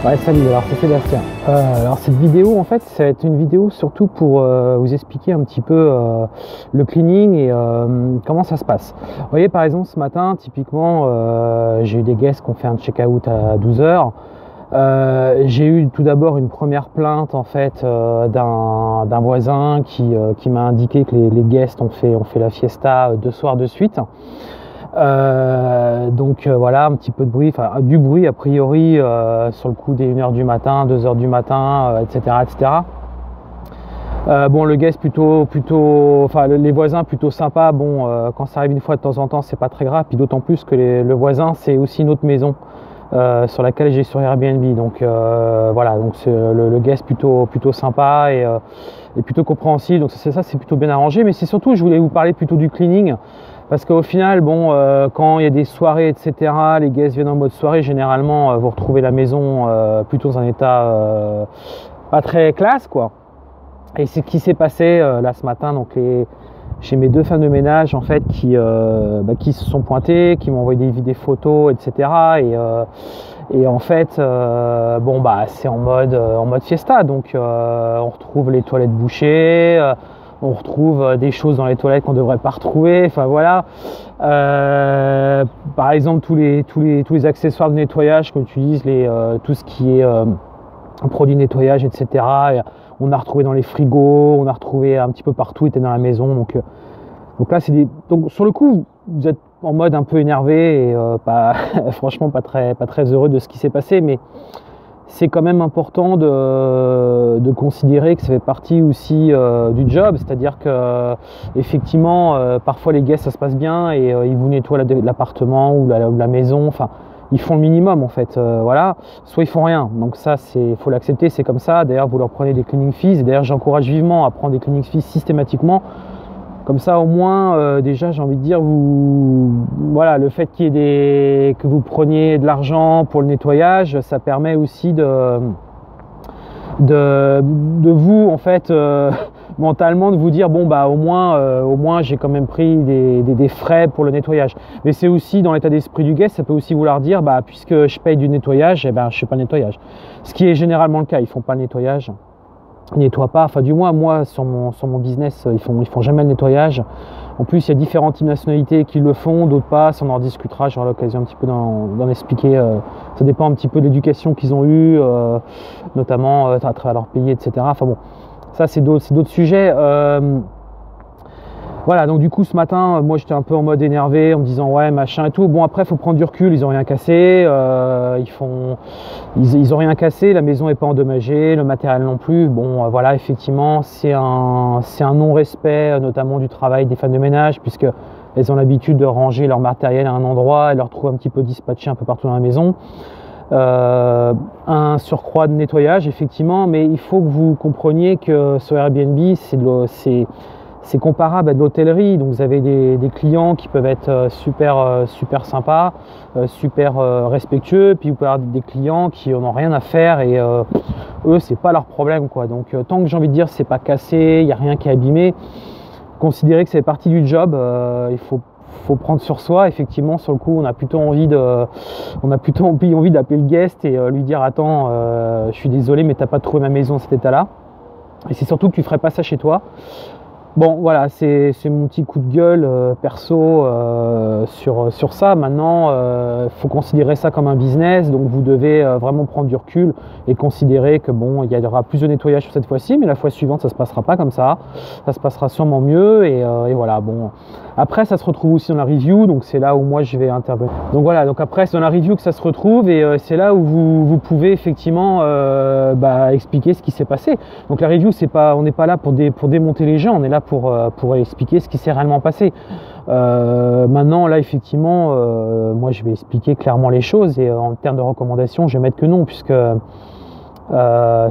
Ouais, salut, alors c'est Sébastien. Alors cette vidéo, en fait, ça va être une vidéo surtout pour vous expliquer un petit peu le cleaning et comment ça se passe. Vous voyez, par exemple, ce matin, typiquement, j'ai eu des guests qui ont fait un check-out à 12 heures. J'ai eu tout d'abord une première plainte en fait d'un voisin qui m'a indiqué que les guests ont fait la fiesta 2 soirs de suite. Donc voilà, un petit peu de bruit, enfin du bruit a priori sur le coup des 1h du matin, 2h du matin, etc. etc. Bon, le guest enfin les voisins plutôt sympas. Bon, quand ça arrive une fois de temps en temps, c'est pas très grave. Puis d'autant plus que le voisin, c'est aussi une autre maison sur laquelle j'ai sur Airbnb. Donc voilà, donc c'est le guest plutôt sympa et plutôt compréhensible. Donc ça c'est plutôt bien arrangé. Mais c'est surtout, je voulais vous parler plutôt du cleaning. Parce qu'au final, bon, quand il y a des soirées, etc., les guests viennent en mode soirée, généralement, vous retrouvez la maison plutôt dans un état pas très classe, quoi. Et c'est ce qui s'est passé là ce matin. Donc j'ai mes 2 femmes de ménage en fait qui se sont pointées, qui m'ont envoyé des photos, etc. Et en fait, bon bah c'est en mode fiesta. Donc on retrouve les toilettes bouchées. On retrouve des choses dans les toilettes qu'on ne devrait pas retrouver. Enfin voilà. Par exemple, tous les accessoires de nettoyage qu'on utilise, tout ce qui est produits de nettoyage, etc. Et on a retrouvé dans les frigos, on a retrouvé un petit peu partout, était dans la maison. Donc là, donc sur le coup, vous êtes en mode un peu énervé et franchement pas très heureux de ce qui s'est passé, mais c'est quand même important de considérer que ça fait partie aussi du job, c'est-à-dire que effectivement parfois les guests ça se passe bien et ils vous nettoient l'appartement ou la maison, enfin ils font le minimum en fait, voilà, soit ils font rien, donc ça faut l'accepter, c'est comme ça. D'ailleurs vous leur prenez des cleaning fees, d'ailleurs j'encourage vivement à prendre des cleaning fees systématiquement. Comme ça, au moins, déjà, j'ai envie de dire, voilà, le fait que vous preniez de l'argent pour le nettoyage, ça permet aussi de vous, en fait, mentalement, de vous dire, bon, bah, au moins, j'ai quand même pris des frais pour le nettoyage. Mais c'est aussi, dans l'état d'esprit du guest, ça peut aussi vouloir dire, bah, puisque je paye du nettoyage, eh ben, je fais pas le nettoyage. Ce qui est généralement le cas, ils font pas le nettoyage. Ils nettoient pas, enfin du moins moi sur mon business ils font jamais le nettoyage. En plus il y a différents types de nationalités qui le font, d'autres pas, ça on en discutera, j'aurai l'occasion un petit peu d'en expliquer, ça dépend un petit peu de l'éducation qu'ils ont eue, notamment à travers leur pays, etc. Enfin bon, ça c'est d'autres sujets. Voilà, donc du coup ce matin, moi j'étais un peu en mode énervé en me disant ouais machin et tout. Bon après il faut prendre du recul, ils ont rien cassé, ils ont rien cassé, la maison n'est pas endommagée, le matériel non plus. Bon voilà, effectivement c'est un non-respect notamment du travail des femmes de ménage, puisque elles ont l'habitude de ranger leur matériel à un endroit et le retrouver un petit peu dispatché un peu partout dans la maison. Un surcroît de nettoyage effectivement, mais il faut que vous compreniez que sur Airbnb c'est comparable à de l'hôtellerie, donc vous avez des clients qui peuvent être super sympas, super respectueux, puis vous pouvez avoir des clients qui n'en ont rien à faire et eux c'est pas leur problème quoi. Donc tant que j'ai envie de dire c'est pas cassé, il n'y a rien qui est abîmé, considérez que c'est partie du job, il faut prendre sur soi. Effectivement sur le coup on a plutôt envie d'appeler le guest et lui dire attends je suis désolé mais t'as pas trouvé ma maison à cet état là, et c'est surtout que tu ferais pas ça chez toi. Bon voilà, c'est mon petit coup de gueule perso sur ça. Maintenant, faut considérer ça comme un business, donc vous devez vraiment prendre du recul et considérer que bon, il y aura plus de nettoyage sur cette fois-ci, mais la fois suivante, ça se passera pas comme ça se passera sûrement mieux et voilà. Bon, après, ça se retrouve aussi dans la review, donc c'est là où moi je vais intervenir. Donc voilà, donc après c'est dans la review que ça se retrouve et c'est là où vous pouvez effectivement expliquer ce qui s'est passé. Donc la review, on n'est pas là pour démonter les gens, on est là pour expliquer ce qui s'est réellement passé. Maintenant là effectivement moi je vais expliquer clairement les choses et en termes de recommandations je vais mettre que non, puisque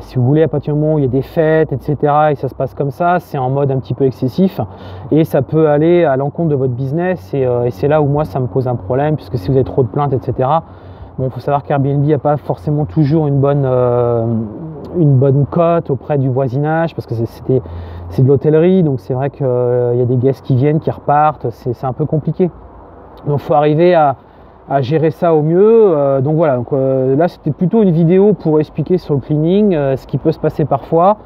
si vous voulez, à partir du moment où il y a des fêtes, etc., et ça se passe comme ça, c'est en mode un petit peu excessif et ça peut aller à l'encontre de votre business et c'est là où moi ça me pose un problème, puisque si vous avez trop de plaintes, etc., bon, il faut savoir qu'Airbnb n'a pas forcément toujours une bonne cote auprès du voisinage, parce que c'est de l'hôtellerie, donc c'est vrai qu'il y a des guests qui viennent, qui repartent, c'est un peu compliqué. Donc il faut arriver à à gérer ça au mieux. Donc voilà, là c'était plutôt une vidéo pour expliquer sur le cleaning ce qui peut se passer parfois.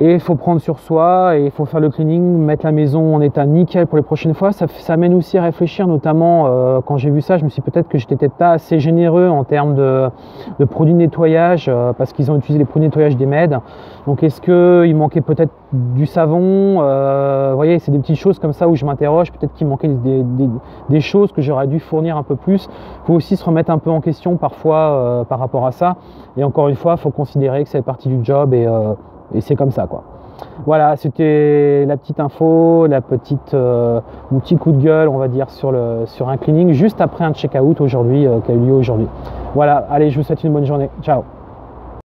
Et il faut prendre sur soi, et il faut faire le cleaning, mettre la maison en état nickel pour les prochaines fois. Ça mène aussi à réfléchir, notamment quand j'ai vu ça, je me suis dit peut-être que j'étais peut-être pas assez généreux en termes de produits de nettoyage, parce qu'ils ont utilisé les produits de nettoyage d'Emed. Donc est-ce qu'il manquait peut-être du savon? Vous voyez, c'est des petites choses comme ça où je m'interroge, peut-être qu'il manquait des choses que j'aurais dû fournir un peu plus. Il faut aussi se remettre un peu en question parfois par rapport à ça. Et encore une fois, il faut considérer que c'est partie du job, et c'est comme ça, quoi. Voilà, c'était la petite info, mon petit coup de gueule, on va dire, sur un cleaning juste après un check-out aujourd'hui qui a eu lieu aujourd'hui. Voilà, allez, je vous souhaite une bonne journée. Ciao.